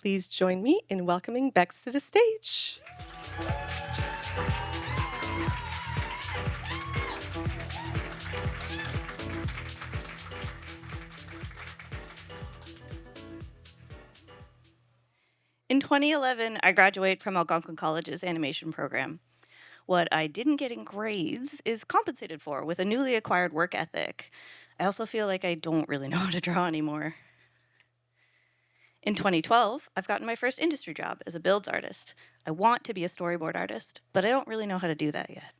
please join me in welcoming Beccs to the stage. In 2011, I graduated from Algonquin College's animation program. What I didn't get in grades is compensated for with a newly acquired work ethic. I also feel like I don't really know how to draw anymore. In 2012, I've gotten my first industry job as a builds artist. I want to be a storyboard artist, but I don't really know how to do that yet.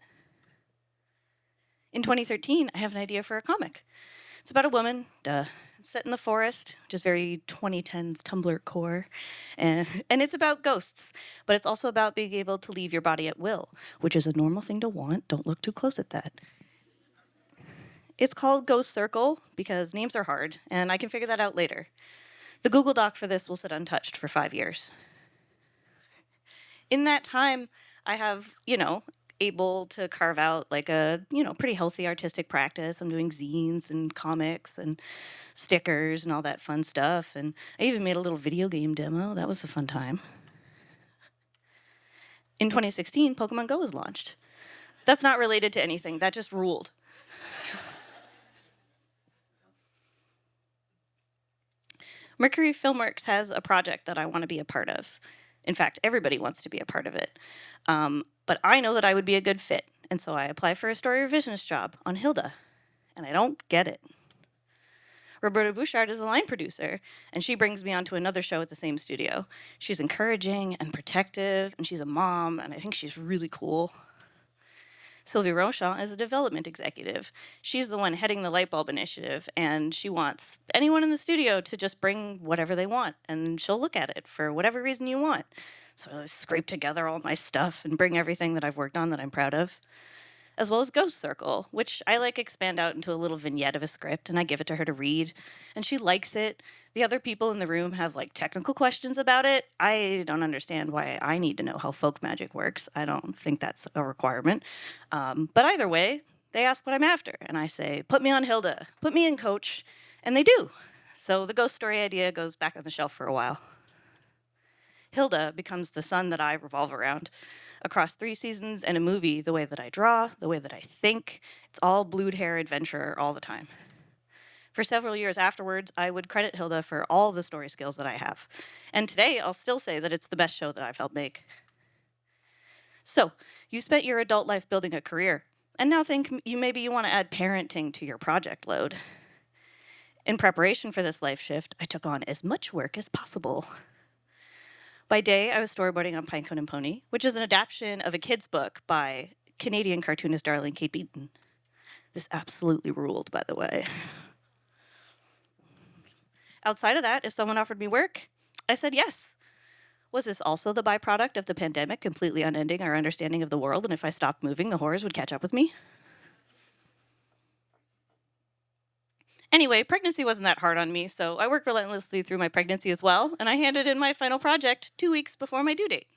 In 2013, I have an idea for a comic. It's about a woman, set in the forest, which is very 2010s Tumblr core. And it's about ghosts, but it's also about being able to leave your body at will, which is a normal thing to want. Don't look too close at that. It's called Ghost Circle because names are hard, and I can figure that out later. The Google Doc for this will sit untouched for 5 years. In that time, I have, able to carve out like a, pretty healthy artistic practice. I'm doing zines and comics and stickers and all that fun stuff. And I even made a little video game demo. That was a fun time. In 2016, Pokemon Go was launched. That's not related to anything. That just ruled. Mercury Filmworks has a project that I want to be a part of. In fact, everybody wants to be a part of it. But I know that I would be a good fit, and so I apply for a story revisionist job on Hilda, and I don't get it. Roberta Bouchard is a line producer, and she brings me onto another show at the same studio. She's encouraging and protective, and she's a mom, and I think she's really cool. Sylvie Rochon is a development executive. She's the one heading the Lightbulb Initiative, and she wants anyone in the studio to just bring whatever they want, and she'll look at it for whatever reason you want. So I scrape together all my stuff and bring everything that I've worked on that I'm proud of. As well as Ghost Circle, which I expand out into a little vignette of a script, and I give it to her to read, and she likes it. The other people in the room have technical questions about it. I don't understand why I need to know how folk magic works. I don't think that's a requirement. But either way, they ask what I'm after, and I say, put me on Hilda, put me in, coach, and they do. So the ghost story idea goes back on the shelf for a while. Hilda becomes the sun that I revolve around. Across 3 seasons and a movie, the way that I draw, the way that I think, it's all blued hair adventure all the time. For several years afterwards, I would credit Hilda for all the story skills that I have. And today, I'll still say that it's the best show that I've helped make. So, you spent your adult life building a career, and now think maybe you want to add parenting to your project load. In preparation for this life shift, I took on as much work as possible. By day, I was storyboarding on Pinecone Pony, which is an adaptation of a kid's book by Canadian cartoonist darling Kate Beaton. This absolutely ruled, by the way. Outside of that, if someone offered me work, I said yes. Was this also the byproduct of the pandemic completely unending our understanding of the world, and if I stopped moving, the horrors would catch up with me? Anyway, pregnancy wasn't that hard on me, so I worked relentlessly through my pregnancy as well, and I handed in my final project 2 weeks before my due date.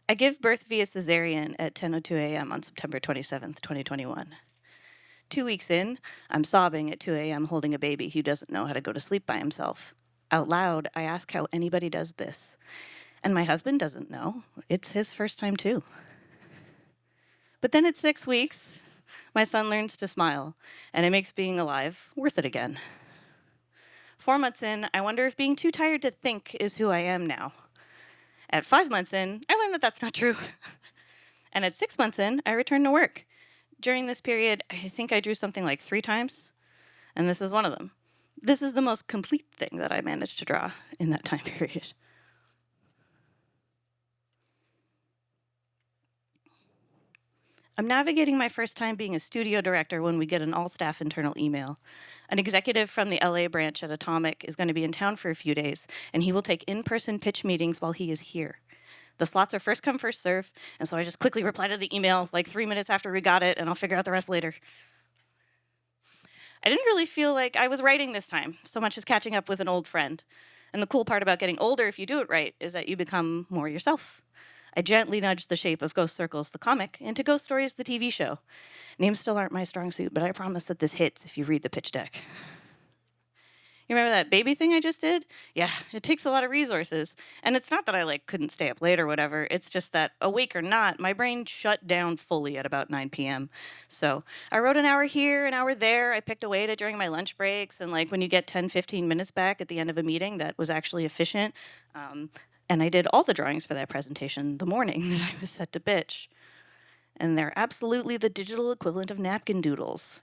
I give birth via cesarean at 10:02 a.m. on September 27th, 2021. 2 weeks in, I'm sobbing at 2 a.m. holding a baby who doesn't know how to go to sleep by himself. Out loud, I ask how anybody does this. And my husband doesn't know. It's his first time too. But then at 6 weeks, my son learns to smile, and it makes being alive worth it again. 4 months in, I wonder if being too tired to think is who I am now. At 5 months in, I learned that that's not true. And at 6 months in, I returned to work. During this period, I think I drew something like 3 times, and this is one of them. This is the most complete thing that I managed to draw in that time period. I'm navigating my first time being a studio director when we get an all-staff internal email. An executive from the LA branch at Atomic is going to be in town for a few days, and he will take in-person pitch meetings while he is here. The slots are first come, first serve, and so I just quickly reply to the email 3 minutes after we got it, and I'll figure out the rest later. I didn't really feel like I was writing this time, so much as catching up with an old friend. And the cool part about getting older, if you do it right, is that you become more yourself. I gently nudged the shape of Ghost Circles, the comic, into Ghost Stories, the TV show. Names still aren't my strong suit, but I promise that this hits if you read the pitch deck. You remember that baby thing I just did? Yeah, it takes a lot of resources. And it's not that I couldn't stay up late or whatever. It's just that awake or not, my brain shut down fully at about 9 p.m. So I wrote an hour here, an hour there. I picked away at it during my lunch breaks. And when you get 10, 15 minutes back at the end of a meeting that was actually efficient. And I did all the drawings for that presentation the morning that I was set to pitch. And they're absolutely the digital equivalent of napkin doodles.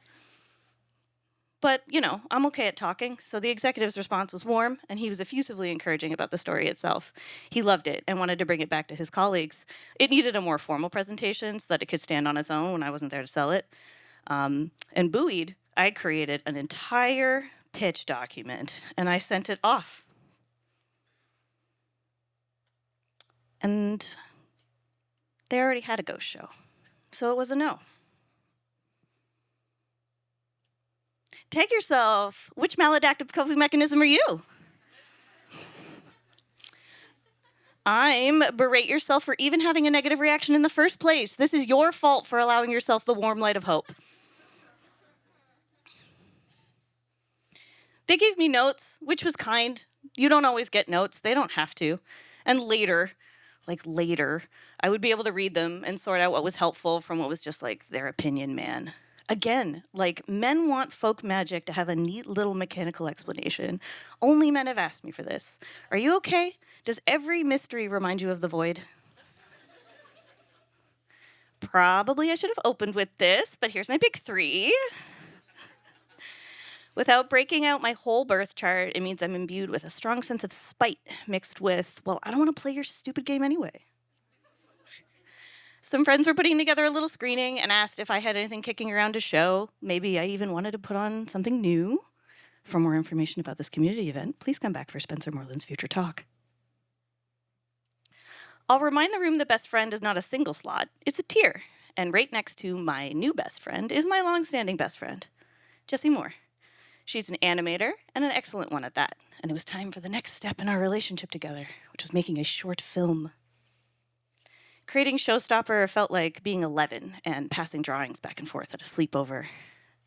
But, I'm okay at talking, so the executive's response was warm, and he was effusively encouraging about the story itself. He loved it and wanted to bring it back to his colleagues. It needed a more formal presentation so that it could stand on its own when I wasn't there to sell it. And buoyed, I created an entire pitch document, and I sent it off. And they already had a ghost show, so it was a no. Take yourself. Which maladaptive coping mechanism are you? I'm berate yourself for even having a negative reaction in the first place. This is your fault for allowing yourself the warm light of hope. They gave me notes, which was kind. You don't always get notes. They don't have to. And later, I would be able to read them and sort out what was helpful from what was just their opinion, man. Again, men want folk magic to have a neat little mechanical explanation. Only men have asked me for this. Are you okay? Does every mystery remind you of the void? Probably I should have opened with this, but here's my big 3. Without breaking out my whole birth chart, it means I'm imbued with a strong sense of spite mixed with, I don't want to play your stupid game anyway. Some friends were putting together a little screening and asked if I had anything kicking around to show. Maybe I even wanted to put on something new. For more information about this community event, please come back for Spencer Moreland's future talk. I'll remind the room that best friend is not a single slot, it's a tier. And right next to my new best friend is my long-standing best friend, Jessie Moore. She's an animator and an excellent one at that. And it was time for the next step in our relationship together, which was making a short film. Creating Showstopper felt like being 11 and passing drawings back and forth at a sleepover.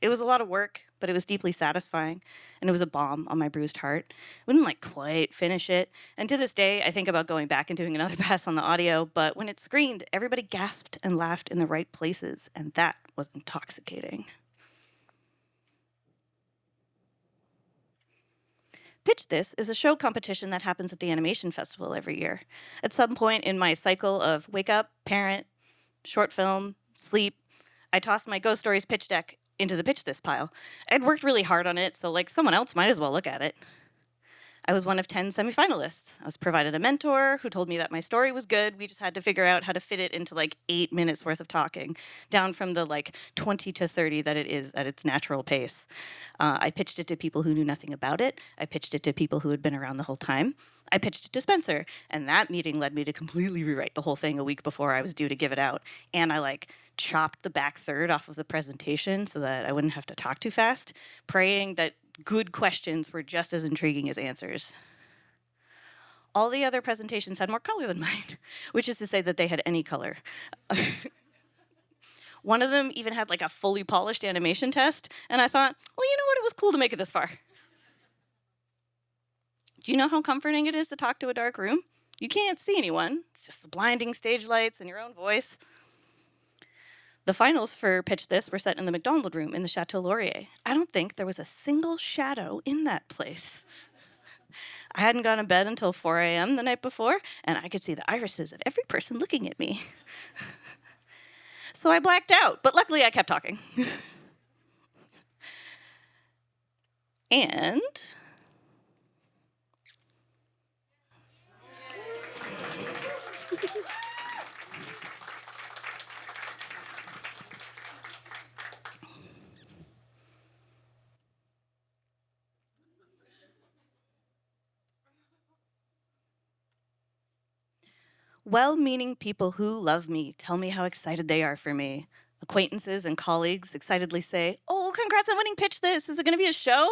It was a lot of work, but it was deeply satisfying, and it was a balm on my bruised heart. Wouldn't quite finish it, and to this day, I think about going back and doing another pass on the audio, but when it screened, everybody gasped and laughed in the right places, and that was intoxicating. Pitch This is a show competition that happens at the Animation Festival every year. At some point in my cycle of wake up, parent, short film, sleep, I tossed my Ghost Stories pitch deck into the Pitch This pile. I'd worked really hard on it, so someone else might as well look at it. I was one of 10 semifinalists. I was provided a mentor who told me that my story was good. We just had to figure out how to fit it into 8 minutes worth of talking, down from the 20 to 30 that it is at its natural pace. I pitched it to people who knew nothing about it. I pitched it to people who had been around the whole time. I pitched it to Spencer, and that meeting led me to completely rewrite the whole thing a week before I was due to give it out. And I chopped the back third off of the presentation so that I wouldn't have to talk too fast, praying that good questions were just as intriguing as answers. All the other presentations had more color than mine, which is to say that they had any color. One of them even had a fully polished animation test, and I thought, well, you know what? It was cool to make it this far. Do you know how comforting it is to talk to a dark room? You can't see anyone. It's just the blinding stage lights and your own voice. The finals for Pitch This were set in the McDonald Room in the Chateau Laurier. I don't think there was a single shadow in that place. I hadn't gone to bed until 4 a.m. the night before, and I could see the irises of every person looking at me. So I blacked out, but luckily I kept talking. And well-meaning people who love me tell me how excited they are for me. Acquaintances and colleagues excitedly say, "Oh, congrats on winning Pitch This. Is it going to be a show?"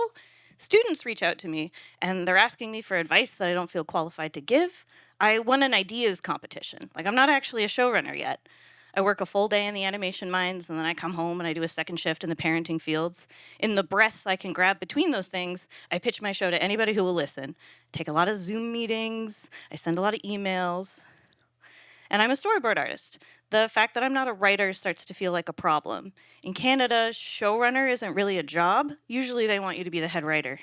Students reach out to me, and they're asking me for advice that I don't feel qualified to give. I won an ideas competition. I'm not actually a showrunner yet. I work a full day in the animation mines, and then I come home and I do a second shift in the parenting fields. In the breaths I can grab between those things, I pitch my show to anybody who will listen. Take a lot of Zoom meetings, I send a lot of emails, and I'm a storyboard artist. The fact that I'm not a writer starts to feel like a problem. In Canada, showrunner isn't really a job. Usually they want you to be the head writer.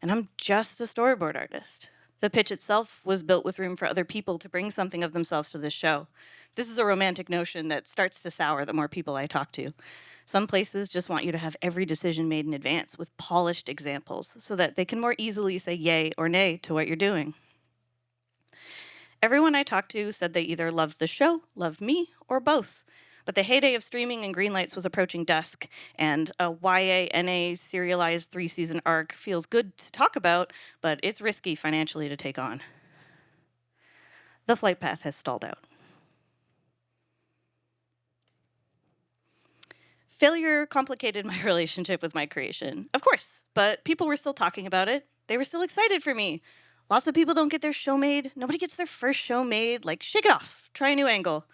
And I'm just a storyboard artist. The pitch itself was built with room for other people to bring something of themselves to this show. This is a romantic notion that starts to sour the more people I talk to. Some places just want you to have every decision made in advance with polished examples so that they can more easily say yay or nay to what you're doing. Everyone I talked to said they either loved the show, loved me, or both. But the heyday of streaming and greenlights was approaching dusk, and a YA-NA serialized 3-season arc feels good to talk about, but it's risky financially to take on. The flight path has stalled out. Failure complicated my relationship with my creation, of course, but people were still talking about it. They were still excited for me. Lots of people don't get their show made. Nobody gets their first show made. Like, shake it off. Try a new angle.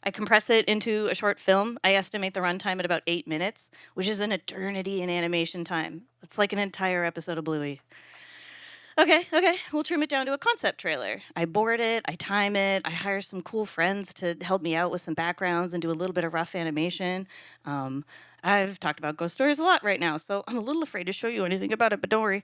I compress it into a short film. I estimate the runtime at about 8 minutes, which is an eternity in animation time. It's like an entire episode of Bluey. Okay, we'll trim it down to a concept trailer. I board it, I time it, I hire some cool friends to help me out with some backgrounds and do a little bit of rough animation. I've talked about ghost stories a lot right now, so I'm a little afraid to show you anything about it, but don't worry.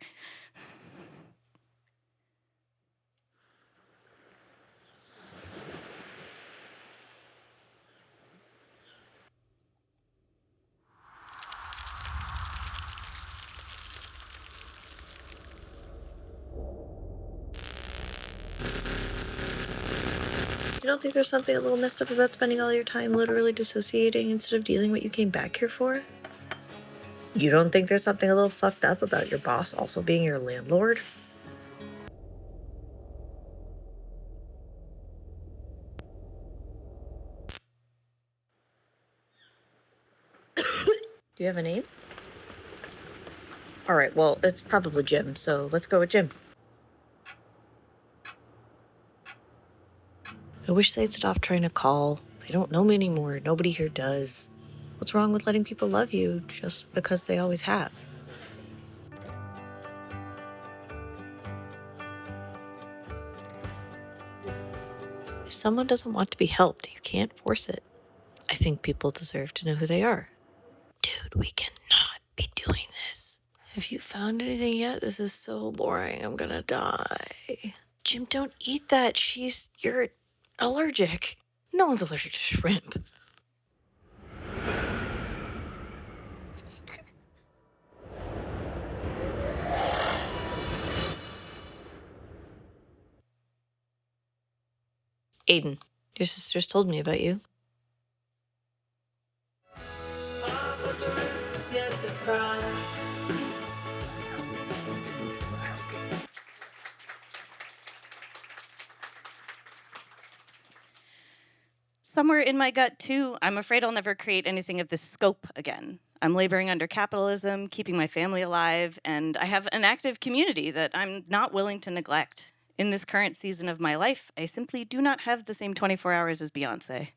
You don't think there's something a little messed up about spending all your time literally dissociating instead of dealing what you came back here for? You don't think there's something a little fucked up about your boss also being your landlord? Do you have a name? Alright, well, it's probably Jim, so let's go with Jim. I wish they'd stop trying to call. They don't know me anymore. Nobody here does. What's wrong with letting people love you just because they always have? If someone doesn't want to be helped, you can't force it. I think people deserve to know who they are. Dude, we cannot be doing this. Have you found anything yet? This is so boring. I'm gonna die. Jim, don't eat that. You're allergic. No one's allergic to shrimp. Aiden, your sisters told me about you. Somewhere in my gut, too, I'm afraid I'll never create anything of this scope again. I'm laboring under capitalism, keeping my family alive, and I have an active community that I'm not willing to neglect. In this current season of my life, I simply do not have the same 24 hours as Beyonce.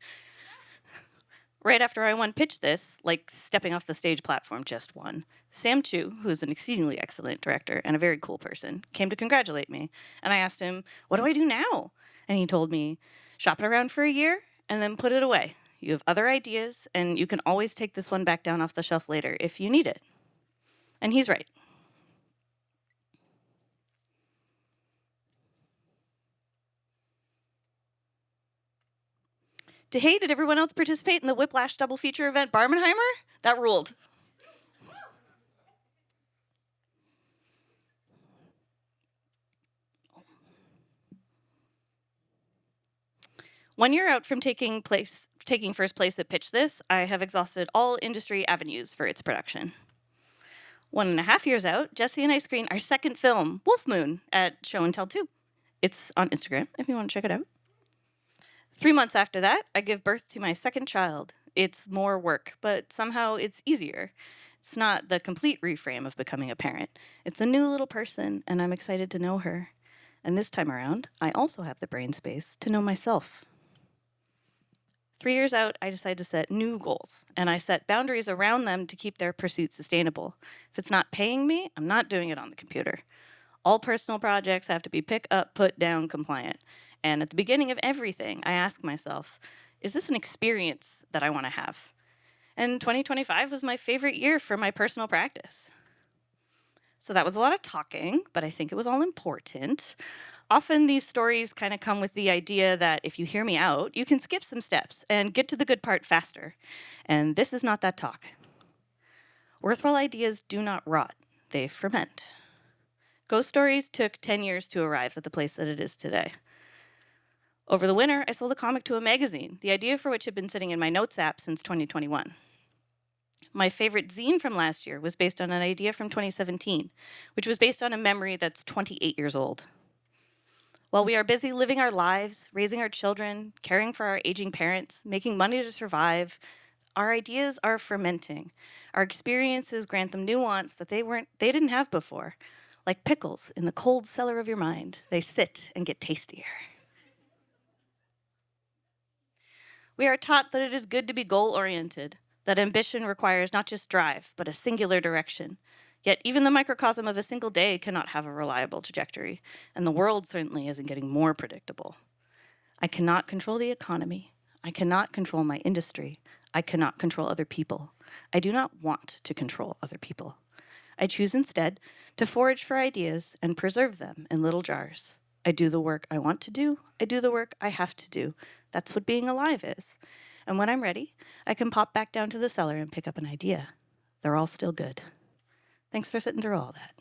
Right after I won pitched this, like stepping off the stage platform just won, Sam Chu, who is an exceedingly excellent director and a very cool person, came to congratulate me. And I asked him, what do I do now? And he told me, shop it around for a year and then put it away. You have other ideas and you can always take this one back down off the shelf later if you need it. And he's right. Hey, did everyone else participate in the Whiplash double feature event Barbenheimer? That ruled. One year out from taking first place at Pitch This, I have exhausted all industry avenues for its production. 1.5 years out, Jesse and I screen our second film, Wolf Moon, at Show and Tell 2. It's on Instagram if you want to check it out. 3 months after that, I give birth to my second child. It's more work, but somehow it's easier. It's not the complete reframe of becoming a parent. It's a new little person, and I'm excited to know her. And this time around, I also have the brain space to know myself. 3 years out, I decided to set new goals, and I set boundaries around them to keep their pursuit sustainable. If it's not paying me, I'm not doing it on the computer. All personal projects have to be pick up, put down compliant. And at the beginning of everything, I ask myself, is this an experience that I want to have? And 2025 was my favorite year for my personal practice. So that was a lot of talking, but I think it was all important. Often these stories kind of come with the idea that if you hear me out, you can skip some steps and get to the good part faster. And this is not that talk. Worthwhile ideas do not rot, they ferment. Ghost Stories took 10 years to arrive at the place that it is today. Over the winter, I sold a comic to a magazine, the idea for which had been sitting in my notes app since 2021. My favorite zine from last year was based on an idea from 2017, which was based on a memory that's 28 years old. While we are busy living our lives, raising our children, caring for our aging parents, making money to survive, our ideas are fermenting. Our experiences grant them nuance that they didn't have before. Like pickles in the cold cellar of your mind, they sit and get tastier. We are taught that it is good to be goal-oriented, that ambition requires not just drive, but a singular direction. Yet even the microcosm of a single day cannot have a reliable trajectory, and the world certainly isn't getting more predictable. I cannot control the economy. I cannot control my industry. I cannot control other people. I do not want to control other people. I choose instead to forage for ideas and preserve them in little jars. I do the work I want to do. I do the work I have to do. That's what being alive is. And when I'm ready, I can pop back down to the cellar and pick up an idea. They're all still good. Thanks for sitting through all that.